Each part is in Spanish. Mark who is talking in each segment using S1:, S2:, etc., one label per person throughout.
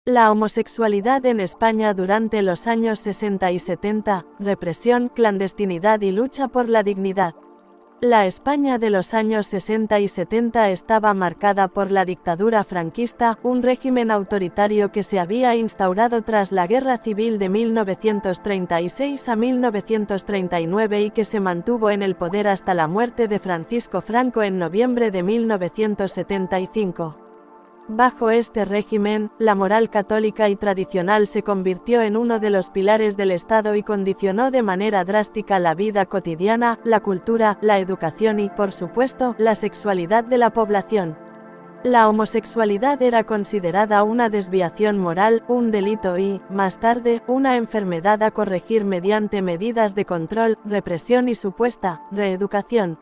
S1: La homosexualidad en España durante los años 60 y 70, represión, clandestinidad y lucha por la dignidad. La España de los años 60 y 70 estaba marcada por la dictadura franquista, un régimen autoritario que se había instaurado tras la Guerra Civil de 1936 a 1939 y que se mantuvo en el poder hasta la muerte de Francisco Franco en noviembre de 1975. Bajo este régimen, la moral católica y tradicional se convirtió en uno de los pilares del Estado y condicionó de manera drástica la vida cotidiana, la cultura, la educación y, por supuesto, la sexualidad de la población. La homosexualidad era considerada una desviación moral, un delito y, más tarde, una enfermedad a corregir mediante medidas de control, represión y supuesta reeducación.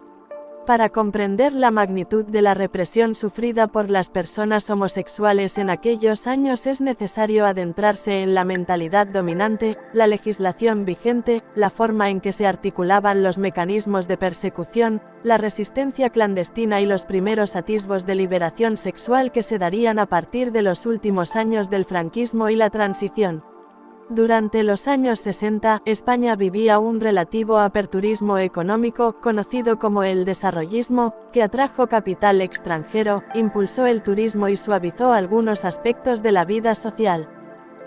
S1: Para comprender la magnitud de la represión sufrida por las personas homosexuales en aquellos años es necesario adentrarse en la mentalidad dominante, la legislación vigente, la forma en que se articulaban los mecanismos de persecución, la resistencia clandestina y los primeros atisbos de liberación sexual que se darían a partir de los últimos años del franquismo y la transición. Durante los años 60, España vivía un relativo aperturismo económico, conocido como el desarrollismo, que atrajo capital extranjero, impulsó el turismo y suavizó algunos aspectos de la vida social.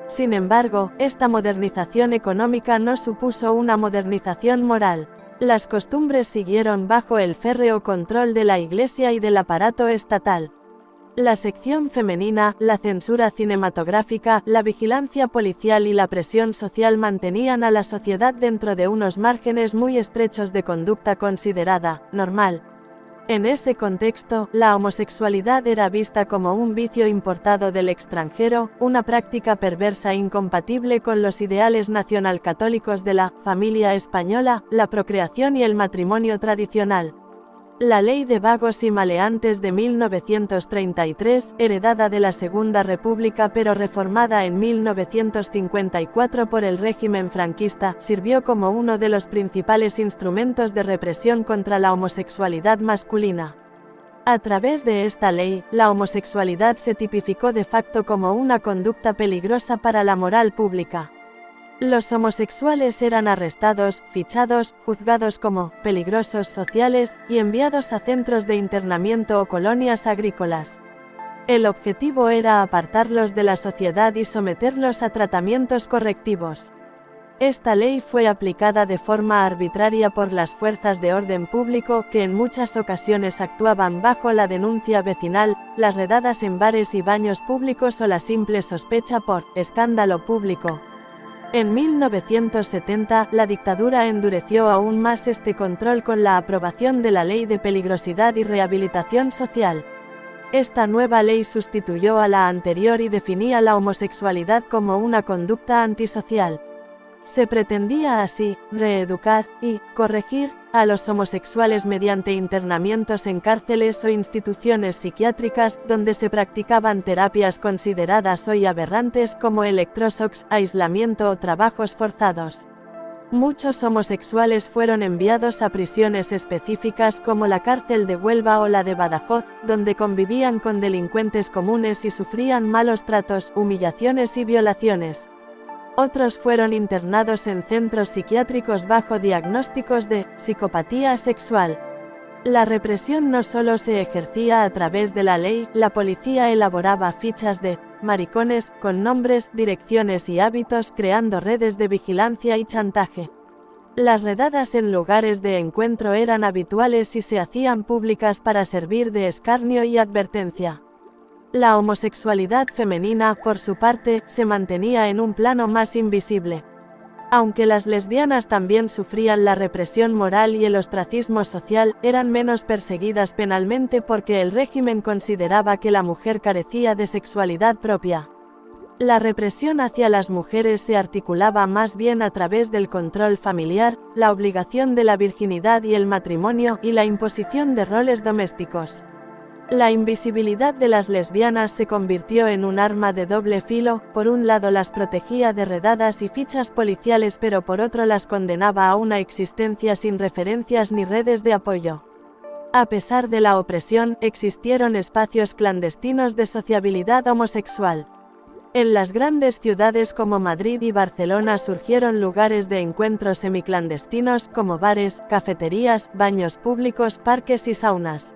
S1: Sin embargo, esta modernización económica no supuso una modernización moral. Las costumbres siguieron bajo el férreo control de la Iglesia y del aparato estatal. La sección femenina, la censura cinematográfica, la vigilancia policial y la presión social mantenían a la sociedad dentro de unos márgenes muy estrechos de conducta considerada normal. En ese contexto, la homosexualidad era vista como un vicio importado del extranjero, una práctica perversa incompatible con los ideales nacionalcatólicos de la familia española, la procreación y el matrimonio tradicional. La Ley de Vagos y Maleantes de 1933, heredada de la Segunda República pero reformada en 1954 por el régimen franquista, sirvió como uno de los principales instrumentos de represión contra la homosexualidad masculina. A través de esta ley, la homosexualidad se tipificó de facto como una conducta peligrosa para la moral pública. Los homosexuales eran arrestados, fichados, juzgados como peligrosos sociales y enviados a centros de internamiento o colonias agrícolas. El objetivo era apartarlos de la sociedad y someterlos a tratamientos correctivos. Esta ley fue aplicada de forma arbitraria por las fuerzas de orden público que en muchas ocasiones actuaban bajo la denuncia vecinal, las redadas en bares y baños públicos o la simple sospecha por escándalo público. En 1970, la dictadura endureció aún más este control con la aprobación de la Ley de Peligrosidad y Rehabilitación Social. Esta nueva ley sustituyó a la anterior y definía la homosexualidad como una conducta antisocial. Se pretendía así reeducar y corregir a los homosexuales mediante internamientos en cárceles o instituciones psiquiátricas donde se practicaban terapias consideradas hoy aberrantes como electroshocks, aislamiento o trabajos forzados. Muchos homosexuales fueron enviados a prisiones específicas como la cárcel de Huelva o la de Badajoz, donde convivían con delincuentes comunes y sufrían malos tratos, humillaciones y violaciones. Otros fueron internados en centros psiquiátricos bajo diagnósticos de psicopatía sexual. La represión no solo se ejercía a través de la ley, la policía elaboraba fichas de maricones con nombres, direcciones y hábitos, creando redes de vigilancia y chantaje. Las redadas en lugares de encuentro eran habituales y se hacían públicas para servir de escarnio y advertencia. La homosexualidad femenina, por su parte, se mantenía en un plano más invisible. Aunque las lesbianas también sufrían la represión moral y el ostracismo social, eran menos perseguidas penalmente porque el régimen consideraba que la mujer carecía de sexualidad propia. La represión hacia las mujeres se articulaba más bien a través del control familiar, la obligación de la virginidad y el matrimonio y la imposición de roles domésticos. La invisibilidad de las lesbianas se convirtió en un arma de doble filo, por un lado las protegía de redadas y fichas policiales pero por otro las condenaba a una existencia sin referencias ni redes de apoyo. A pesar de la opresión, existieron espacios clandestinos de sociabilidad homosexual. En las grandes ciudades como Madrid y Barcelona surgieron lugares de encuentro semiclandestinos como bares, cafeterías, baños públicos, parques y saunas.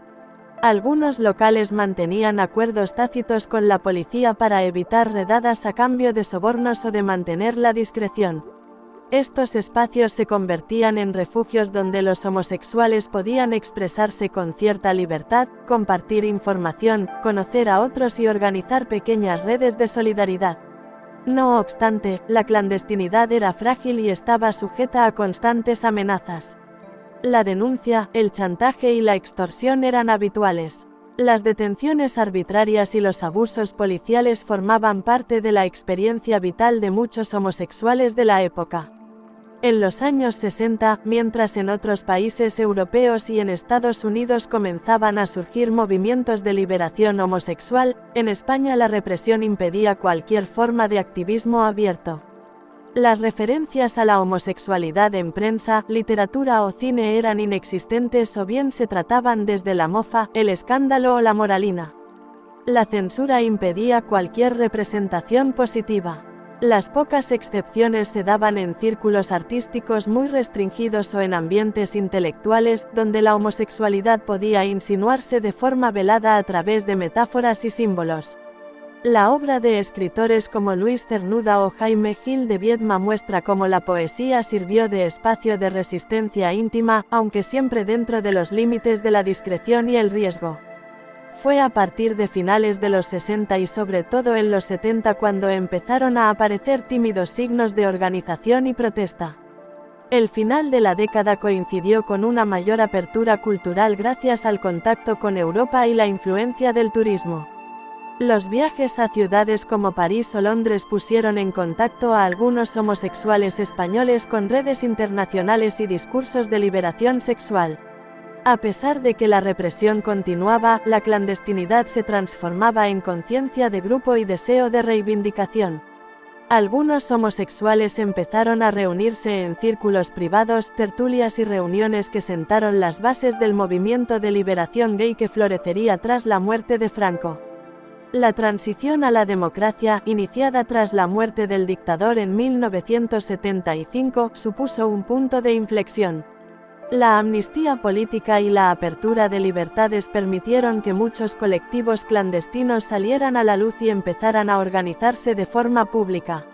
S1: Algunos locales mantenían acuerdos tácitos con la policía para evitar redadas a cambio de sobornos o de mantener la discreción. Estos espacios se convertían en refugios donde los homosexuales podían expresarse con cierta libertad, compartir información, conocer a otros y organizar pequeñas redes de solidaridad. No obstante, la clandestinidad era frágil y estaba sujeta a constantes amenazas. La denuncia, el chantaje y la extorsión eran habituales. Las detenciones arbitrarias y los abusos policiales formaban parte de la experiencia vital de muchos homosexuales de la época. En los años 60, mientras en otros países europeos y en Estados Unidos comenzaban a surgir movimientos de liberación homosexual, en España la represión impedía cualquier forma de activismo abierto. Las referencias a la homosexualidad en prensa, literatura o cine eran inexistentes o bien se trataban desde la mofa, el escándalo o la moralina. La censura impedía cualquier representación positiva. Las pocas excepciones se daban en círculos artísticos muy restringidos o en ambientes intelectuales, donde la homosexualidad podía insinuarse de forma velada a través de metáforas y símbolos. La obra de escritores como Luis Cernuda o Jaime Gil de Biedma muestra cómo la poesía sirvió de espacio de resistencia íntima, aunque siempre dentro de los límites de la discreción y el riesgo. Fue a partir de finales de los 60 y sobre todo en los 70 cuando empezaron a aparecer tímidos signos de organización y protesta. El final de la década coincidió con una mayor apertura cultural gracias al contacto con Europa y la influencia del turismo. Los viajes a ciudades como París o Londres pusieron en contacto a algunos homosexuales españoles con redes internacionales y discursos de liberación sexual. A pesar de que la represión continuaba, la clandestinidad se transformaba en conciencia de grupo y deseo de reivindicación. Algunos homosexuales empezaron a reunirse en círculos privados, tertulias y reuniones que sentaron las bases del movimiento de liberación gay que florecería tras la muerte de Franco. La transición a la democracia, iniciada tras la muerte del dictador en 1975, supuso un punto de inflexión. La amnistía política y la apertura de libertades permitieron que muchos colectivos clandestinos salieran a la luz y empezaran a organizarse de forma pública.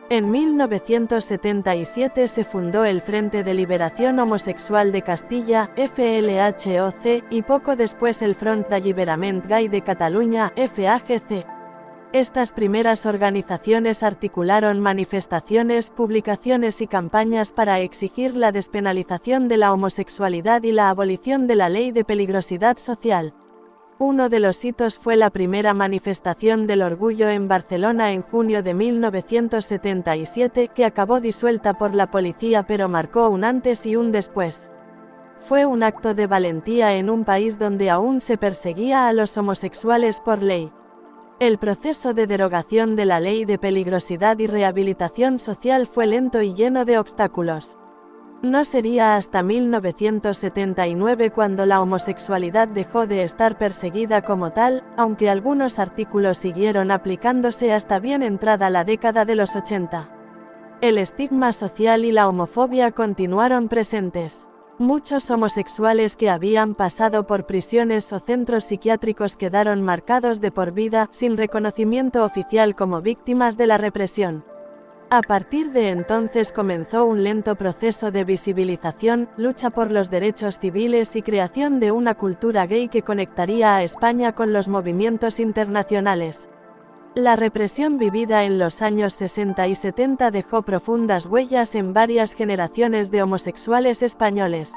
S1: En 1977 se fundó el Frente de Liberación Homosexual de Castilla, FLHOC, y poco después el Front d'Alliberament Gay de Cataluña, FAGC. Estas primeras organizaciones articularon manifestaciones, publicaciones y campañas para exigir la despenalización de la homosexualidad y la abolición de la ley de peligrosidad social. Uno de los hitos fue la primera manifestación del orgullo en Barcelona en junio de 1977, que acabó disuelta por la policía pero marcó un antes y un después. Fue un acto de valentía en un país donde aún se perseguía a los homosexuales por ley. El proceso de derogación de la ley de peligrosidad y rehabilitación social fue lento y lleno de obstáculos. No sería hasta 1979 cuando la homosexualidad dejó de estar perseguida como tal, aunque algunos artículos siguieron aplicándose hasta bien entrada la década de los 80. El estigma social y la homofobia continuaron presentes. Muchos homosexuales que habían pasado por prisiones o centros psiquiátricos quedaron marcados de por vida, sin reconocimiento oficial como víctimas de la represión. A partir de entonces comenzó un lento proceso de visibilización, lucha por los derechos civiles y creación de una cultura gay que conectaría a España con los movimientos internacionales. La represión vivida en los años 60 y 70 dejó profundas huellas en varias generaciones de homosexuales españoles.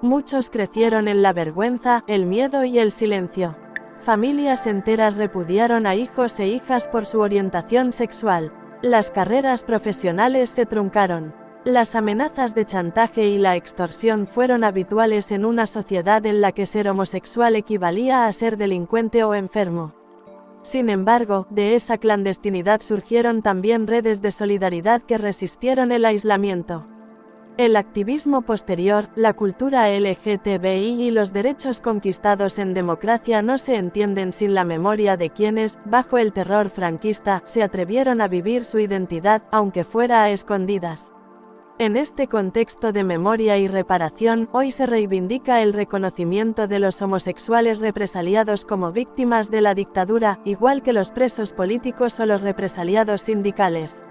S1: Muchos crecieron en la vergüenza, el miedo y el silencio. Familias enteras repudiaron a hijos e hijas por su orientación sexual. Las carreras profesionales se truncaron. Las amenazas de chantaje y la extorsión fueron habituales en una sociedad en la que ser homosexual equivalía a ser delincuente o enfermo. Sin embargo, de esa clandestinidad surgieron también redes de solidaridad que resistieron el aislamiento. El activismo posterior, la cultura LGTBI y los derechos conquistados en democracia no se entienden sin la memoria de quienes, bajo el terror franquista, se atrevieron a vivir su identidad, aunque fuera a escondidas. En este contexto de memoria y reparación, hoy se reivindica el reconocimiento de los homosexuales represaliados como víctimas de la dictadura, igual que los presos políticos o los represaliados sindicales.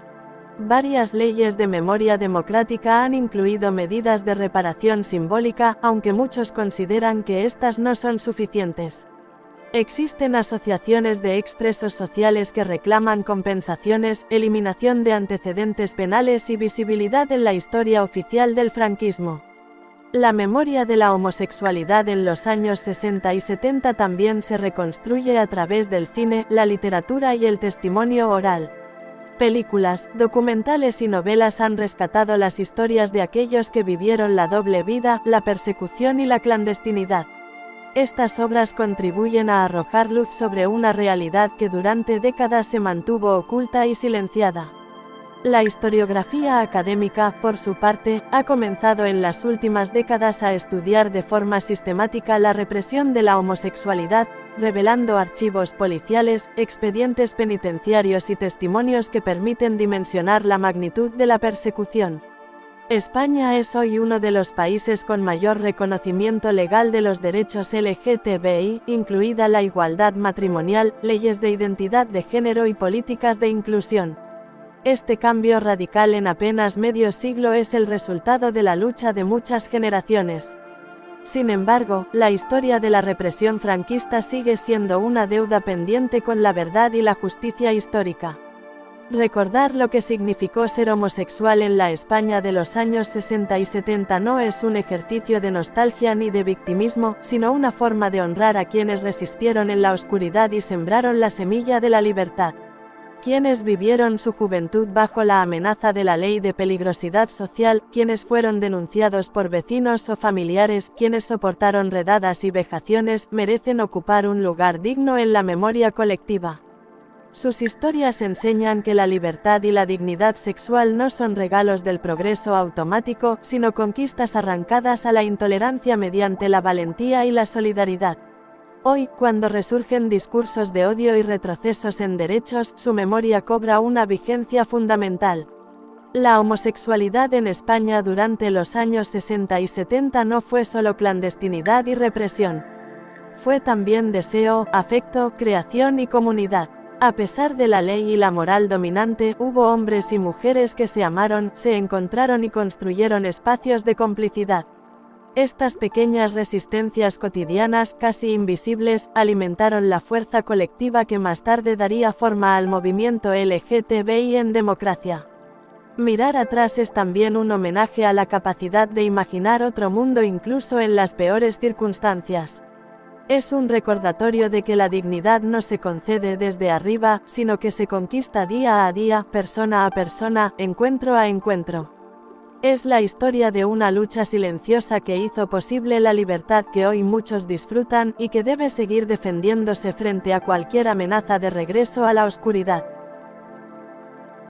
S1: Varias leyes de memoria democrática han incluido medidas de reparación simbólica, aunque muchos consideran que estas no son suficientes. Existen asociaciones de expresos sociales que reclaman compensaciones, eliminación de antecedentes penales y visibilidad en la historia oficial del franquismo. La memoria de la homosexualidad en los años 60 y 70 también se reconstruye a través del cine, la literatura y el testimonio oral. Películas, documentales y novelas han rescatado las historias de aquellos que vivieron la doble vida, la persecución y la clandestinidad. Estas obras contribuyen a arrojar luz sobre una realidad que durante décadas se mantuvo oculta y silenciada. La historiografía académica, por su parte, ha comenzado en las últimas décadas a estudiar de forma sistemática la represión de la homosexualidad, revelando archivos policiales, expedientes penitenciarios y testimonios que permiten dimensionar la magnitud de la persecución. España es hoy uno de los países con mayor reconocimiento legal de los derechos LGTBI, incluida la igualdad matrimonial, leyes de identidad de género y políticas de inclusión. Este cambio radical en apenas medio siglo es el resultado de la lucha de muchas generaciones. Sin embargo, la historia de la represión franquista sigue siendo una deuda pendiente con la verdad y la justicia histórica. Recordar lo que significó ser homosexual en la España de los años 60 y 70 no es un ejercicio de nostalgia ni de victimismo, sino una forma de honrar a quienes resistieron en la oscuridad y sembraron la semilla de la libertad. Quienes vivieron su juventud bajo la amenaza de la ley de peligrosidad social, quienes fueron denunciados por vecinos o familiares, quienes soportaron redadas y vejaciones, merecen ocupar un lugar digno en la memoria colectiva. Sus historias enseñan que la libertad y la dignidad sexual no son regalos del progreso automático, sino conquistas arrancadas a la intolerancia mediante la valentía y la solidaridad. Hoy, cuando resurgen discursos de odio y retrocesos en derechos, su memoria cobra una vigencia fundamental. La homosexualidad en España durante los años 60 y 70 no fue solo clandestinidad y represión. Fue también deseo, afecto, creación y comunidad. A pesar de la ley y la moral dominante, hubo hombres y mujeres que se amaron, se encontraron y construyeron espacios de complicidad. Estas pequeñas resistencias cotidianas, casi invisibles, alimentaron la fuerza colectiva que más tarde daría forma al movimiento LGTBI en democracia. Mirar atrás es también un homenaje a la capacidad de imaginar otro mundo incluso en las peores circunstancias. Es un recordatorio de que la dignidad no se concede desde arriba, sino que se conquista día a día, persona a persona, encuentro a encuentro. Es la historia de una lucha silenciosa que hizo posible la libertad que hoy muchos disfrutan y que debe seguir defendiéndose frente a cualquier amenaza de regreso a la oscuridad.